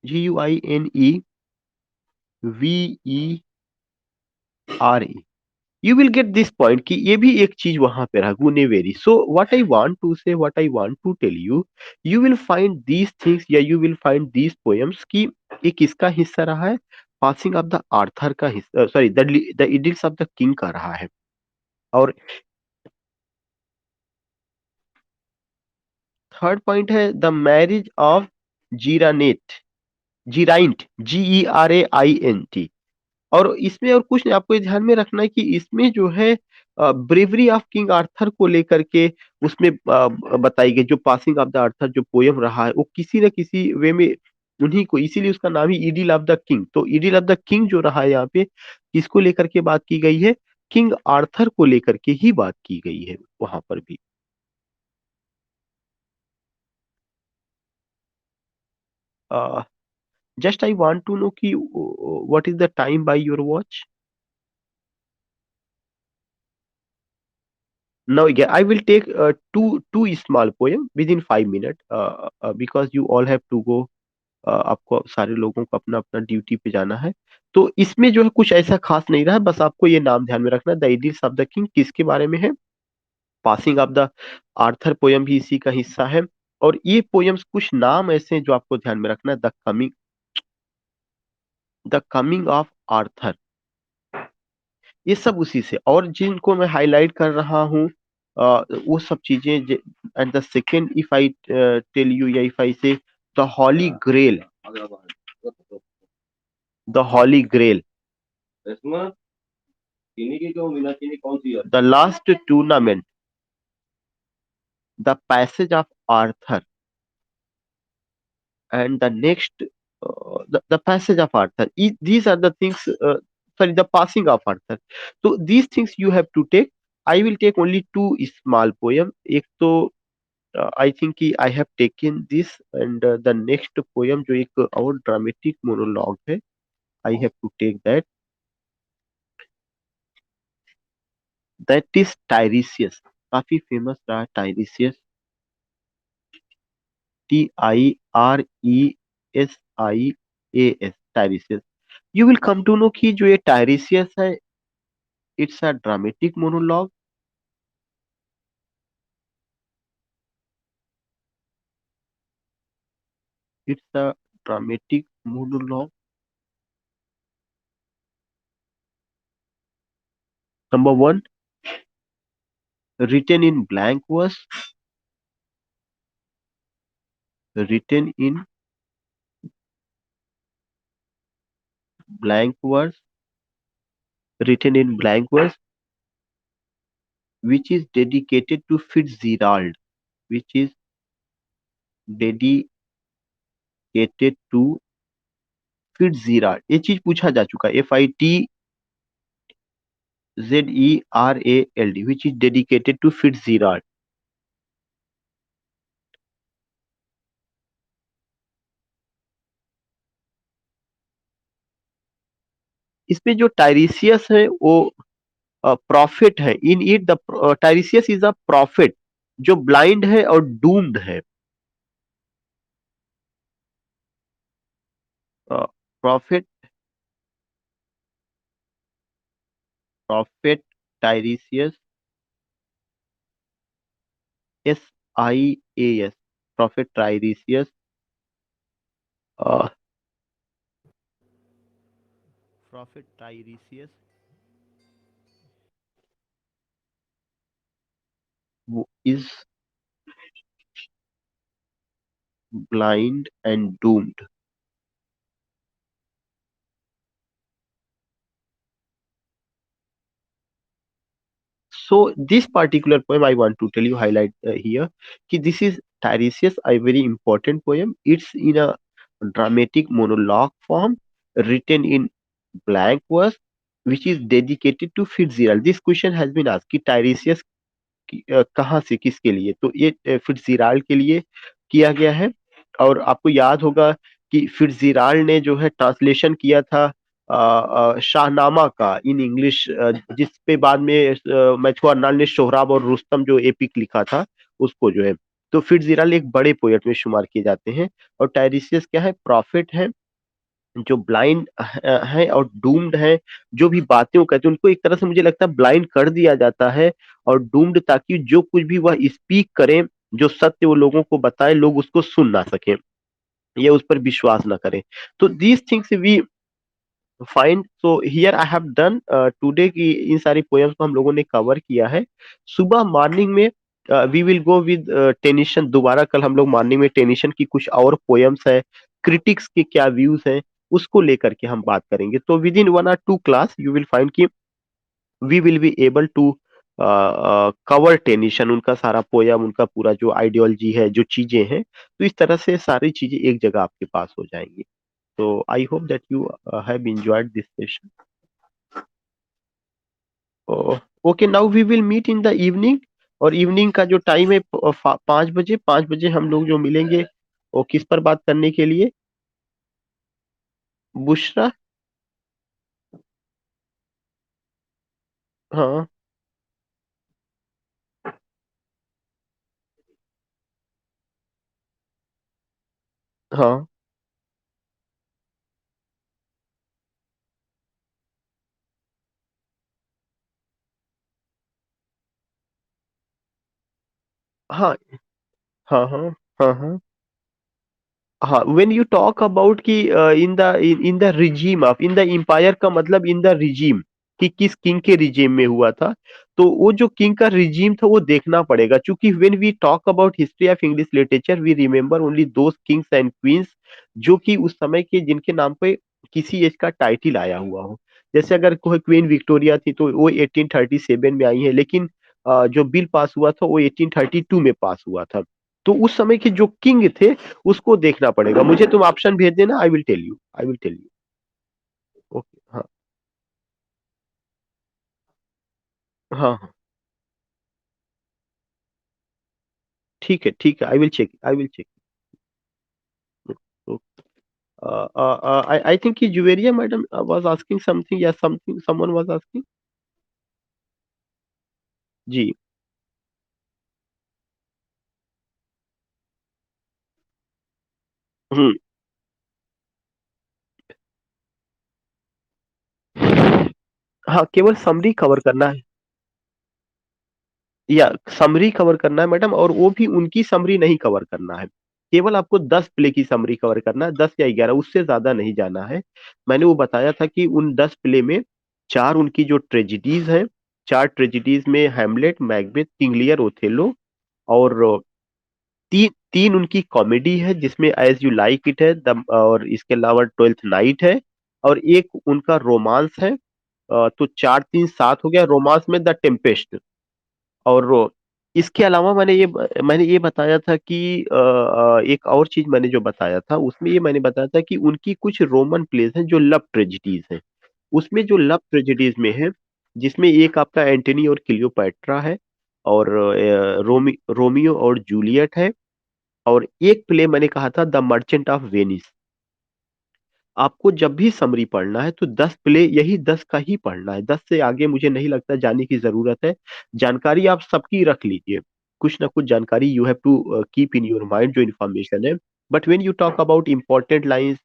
GUINEVERA. You will get this point कि ये भी एक चीज वहां पे रहा, Guinevere. So what I want to say, what I want to tell you, you will find these things या you will find these poems कि ये किसका हिस्सा रहा है. पासिंग ऑफ द आर्थर का हिस्सा, sorry, the idylls of the king का रहा है. और थर्ड पॉइंट है the marriage of Geraint, Geraint, GERAINT. और इसमें और कुछ नहीं, आपको ये ध्यान में रखना है कि इसमें जो है ब्रेवरी ऑफ किंग आर्थर को लेकर के उसमें बताई गई, जो पासिंग ऑफ द आर्थर जो पोयम रहा है वो किसी न किसी वे में उन्हीं को, इसीलिए उसका नाम ही इडिल ऑफ द किंग. तो इडिल ऑफ द किंग जो रहा है यहाँ पे किसको लेकर के बात की गई है, किंग आर्थर को लेकर के ही बात की गई है वहां पर भी. Just I want to know कि what is the time by your watch. Now, yeah, I will take two small poem within 5 minutes because you all have to go. आपको सारे लोगों को अपना अपना ड्यूटी पे जाना है. तो इसमें जो है कुछ ऐसा खास नहीं रहा, बस आपको ये नाम ध्यान में रखना, the idylls of the king किसके बारे में है, passing of the Arthur poem भी इसी का हिस्सा है. और ये पोयम्स कुछ नाम ऐसे हैं जो आपको ध्यान में रखना है, द कमिंग ऑफ आर्थर, ये सब उसी से. और जिनको मैं हाईलाइट कर रहा हूँ वो सब चीजें. And the second, if I tell you या if I say the holy grail, the holy grail, the last tournament, the passage of Arthur, and the next the passage of Arthur. These are the things, sorry, the passing of Arthur. So these things you have to take. I will take only two small poem. एक तो I think कि I have taken this, and the next poem जो एक और dramatic monologue है, I have to take that. That is Tiresias. काफी famous रहा Tiresias. TIRESIAS, Tiresias. You will come to know कि जो ये Tiresias है, it's a dramatic monologue. It's a dramatic monologue. Number one, written in blank verse, written in blank verse, written in blank verse, which is dedicated to Fitzgerald, which is dedicated to Fitzgerald. ये चीज पूछा जा चुका है, FITZERALD, which is dedicated to Fitzgerald. इसमें जो टाइरिसियस है वो प्रॉफिट है. In it the Tiresias is a prophet जो ब्लाइंड है और डूम्ड है. Prophet, prophet Tiresias, SIAS, prophet Tiresias, prophet Tiresias is blind and doomed. So this particular poem I want to tell you, highlight here कि this is Tiresias, a very important poem. It's in a dramatic monologue form. written in blank verse which is dedicated to Fitzgerald. This question has been asked कि Tiresias कहाँ से किसके लिए, तो ये Fitzgerald के लिए किया गया है। और आपको याद होगा कि फिट्जराल्ड ने जो है ट्रांसलेशन किया था शाहनामा का इन इंग्लिश, जिस पे बाद में मैथ्यू अर्नाल्ड ने सोहराब और रुस्तम जो एपिक लिखा था उसको जो है। तो फिट्जराल्ड एक बड़े पोएट में शुमार किए जाते हैं। और टाइरिसियस क्या है, प्रॉफिट है जो ब्लाइंड हैं और डूम्ड हैं। जो भी बातें वो कहते हैं उनको एक तरह से मुझे लगता है ब्लाइंड कर दिया जाता है और डूम्ड, ताकि जो कुछ भी वह स्पीक करें, जो सत्य वो लोगों को बताए, लोग उसको सुन ना सकें या उस पर विश्वास ना करें। तो these things we find, so here I have done today की इन सारी पोएम्स को हम लोगों ने कवर किया है। सुबह मॉर्निंग में we will go with Tennyson, दोबारा कल हम लोग मॉर्निंग में टेनिशन की कुछ और पोएम्स है, क्रिटिक्स के क्या व्यूज हैं उसको लेकर के हम बात करेंगे। तो within 1 or 2 class you will find कि we will be able to cover Tennyson, उनका सारा पोयम, उनका पूरा जो आइडियोलॉजी है, जो चीजें हैं, तो इस तरह से सारी चीजें एक जगह आपके पास हो जाएंगी। तो I hope that you have enjoyed this session. Okay, now we will meet in the evening. और इवनिंग का जो टाइम है 5 बजे, 5 बजे हम लोग जो मिलेंगे वो किस पर बात करने के लिए? बुशरा। हाँ। हाँ। हाँ। हाँ। हाँ। हाँ। हाँ। हाँ, व्हेन यू टॉक अबाउट कि in the in the regime of, in the empire का मतलब इन द रिजीम, कि किस किंग के रिजीम में हुआ था, तो वो जो किंग का रिजीम था वो देखना पड़ेगा। क्योंकि when we talk about history of English literature we remember only those kings and queens जो कि उस समय के, जिनके नाम पे किसी एज का टाइटल आया हुआ हो। जैसे अगर कोई क्वीन विक्टोरिया थी तो वो 1837 में आई है, लेकिन जो बिल पास हुआ था वो 1832 में पास हुआ था। तो उस समय के जो किंग थे उसको देखना पड़ेगा। मुझे तुम ऑप्शन भेज देना, I will tell you, I will tell you. Okay. हाँ। हाँ। हाँ। ठीक है, ठीक है, I will check, I will check. I think Juveria madam was asking something, या समथिंग समवन वाज आस्किंग। जी। हम्म। हाँ, केवल समरी कवर करना है, या समरी कवर करना है मैडम, और वो भी उनकी समरी नहीं कवर करना है। केवल आपको 10 प्ले की समरी कवर करना है, 10 या 11, उससे ज्यादा नहीं जाना है। मैंने वो बताया था कि उन 10 प्ले में चार उनकी जो ट्रेजिडीज हैं, चार ट्रेजिडीज में Hamlet, Macbeth, King Lear, Othello, और तीन तीन उनकी कॉमेडी है जिसमें एज यू लाइक इट है, और इसके अलावा ट्वेल्थ नाइट है, और एक उनका रोमांस है। तो 4 3 7 हो गया रोमांस में, द टेम्पेस्ट। और इसके अलावा मैंने ये बताया था कि एक और चीज मैंने जो बताया था उसमें ये मैंने बताया था कि उनकी कुछ रोमन प्लेस हैं जो लव ट्रेजिडीज हैं। उसमें जो लव ट्रेजिडीज में है, जिसमें एक आपका एंटनी और क्लियोपैट्रा है, और रोमियो और जूलियट है, और एक प्ले मैंने कहा था द मर्चेंट ऑफ वेनिस। आपको जब भी समरी पढ़ना है तो 10 प्ले, यही 10 का ही पढ़ना है, 10 से आगे मुझे नहीं लगता जाने की जरूरत है। जानकारी आप सबकी रख लीजिए, कुछ ना कुछ जानकारी you have to keep in your mind, जो इन्फॉर्मेशन है। But when you talk about important lines,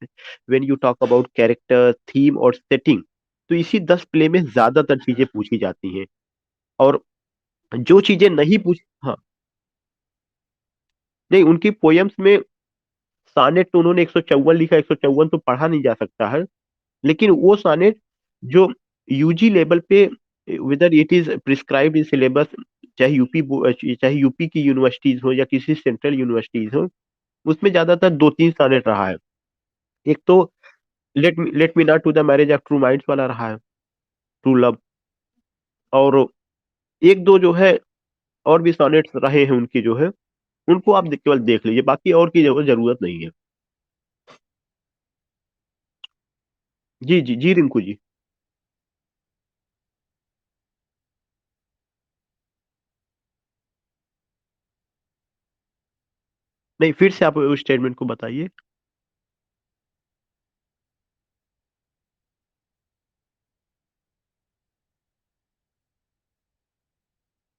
when you talk about character, theme और सेटिंग, तो इसी 10 प्ले में ज्यादातर चीजें पूछी जाती हैं। और जो चीजें नहीं पूछ, हाँ, नहीं, उनकी पोयम्स में सानेट तो उन्होंने 154 लिखा, 154 तो पढ़ा नहीं जा सकता है, लेकिन वो सॉनेट जो यूजी लेवल पे, whether it is prescribed in syllabus, चाहे यूपी की यूनिवर्सिटीज हो या किसी सेंट्रल यूनिवर्सिटीज हो, उसमें ज्यादातर 2 3 सॉनेट रहा है। एक तो let me not to the marriage of true minds वाला रहा है, ट्रू लव, और एक दो जो है और भी सॉनेट्स रहे हैं उनकी जो है, उनको आप केवल देख लीजिए, बाकी और की जरूरत नहीं है। जी, जी, जी रिंकू जी। नहीं, फिर से आप उस स्टेटमेंट को बताइए।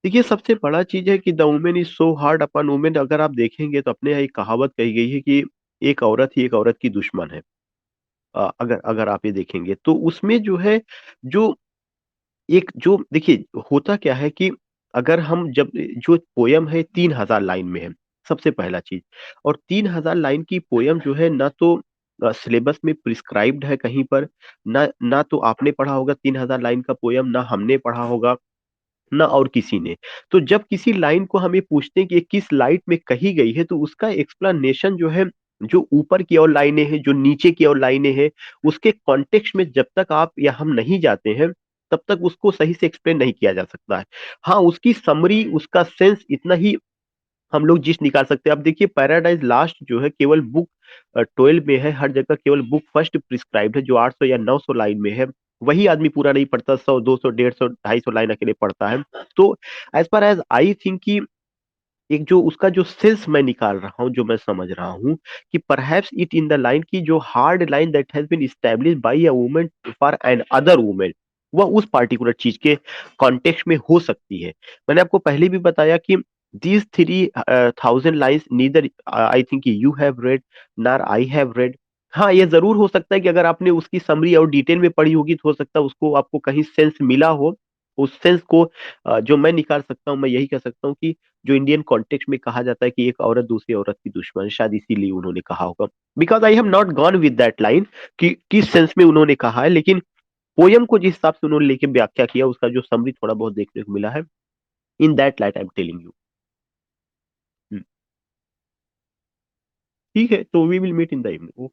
देखिए, सबसे बड़ा चीज़ है कि the women is so hard upon women. अगर आप देखेंगे तो अपने यहाँ एक कहावत कही गई है कि एक औरत ही एक औरत की दुश्मन है। अगर अगर आप ये देखेंगे तो उसमें जो है, जो एक जो देखिए होता क्या है कि अगर हम जब जो पोयम है 3000 लाइन में है, सबसे पहला चीज़। और 3000 लाइन की पोयम जो है ना तो सिलेबस में प्रिस्क्राइब्ड है कहीं पर, ना ना तो आपने पढ़ा होगा 3000 लाइन का पोयम, ना हमने पढ़ा होगा, ना और किसी ने। तो जब किसी लाइन को हम ये पूछते हैं कि ये किस लाइट में कही गई है, तो उसका एक्सप्लेनेशन जो है, जो ऊपर की ओर लाइनें हैं, जो नीचे की ओर लाइनें हैं, उसके कॉन्टेक्स्ट में जब तक आप या हम नहीं जाते हैं, तब तक उसको सही से एक्सप्लेन नहीं किया जा सकता है। हाँ, उसकी समरी, उसका सेंस इतना ही हम लोग जिस्ट निकाल सकते हैं। अब देखिए पैराडाइज लास्ट जो है केवल बुक 12 में है, हर जगह केवल बुक फर्स्ट प्रिस्क्राइब्ड है, जो 800 या 900 लाइन में है। वही आदमी पूरा नहीं पढ़ता, 100, 200, 150, 250 लाइन अकेले पढ़ता है। तो as far as I think कि एक जो उसका जो सेंस मैं निकाल रहा हूँ, जो मैं समझ रहा हूँ कि perhaps it in the line की जो hard line that has been established by a woman for another woman, वह उस पार्टिकुलर चीज के कॉन्टेक्स्ट में हो सकती है। मैंने आपको पहले भी बताया कि these 3000 lines neither I think you have read nor I have read। हाँ, ये जरूर हो सकता है कि अगर आपने उसकी समरी और डिटेल में पढ़ी होगी तो हो सकता है उसको आपको कहीं सेंस मिला हो। उस सेंस को जो मैं निकाल सकता हूँ, मैं यही कह सकता हूँ कि जो इंडियन कॉन्टेक्स्ट में कहा जाता है कि एक औरत दूसरी औरत की दुश्मन है, शायद इसीलिए उन्होंने कहा होगा। Because I have not gone with that line कि किस सेंस में उन्होंने कहा है, लेकिन पोयम को जिस हिसाब से उन्होंने लेके व्याख्या किया, उसका जो समरी थोड़ा बहुत देखने को मिला है, in that light I am telling you. ठीक है, तो we will meet in the evening.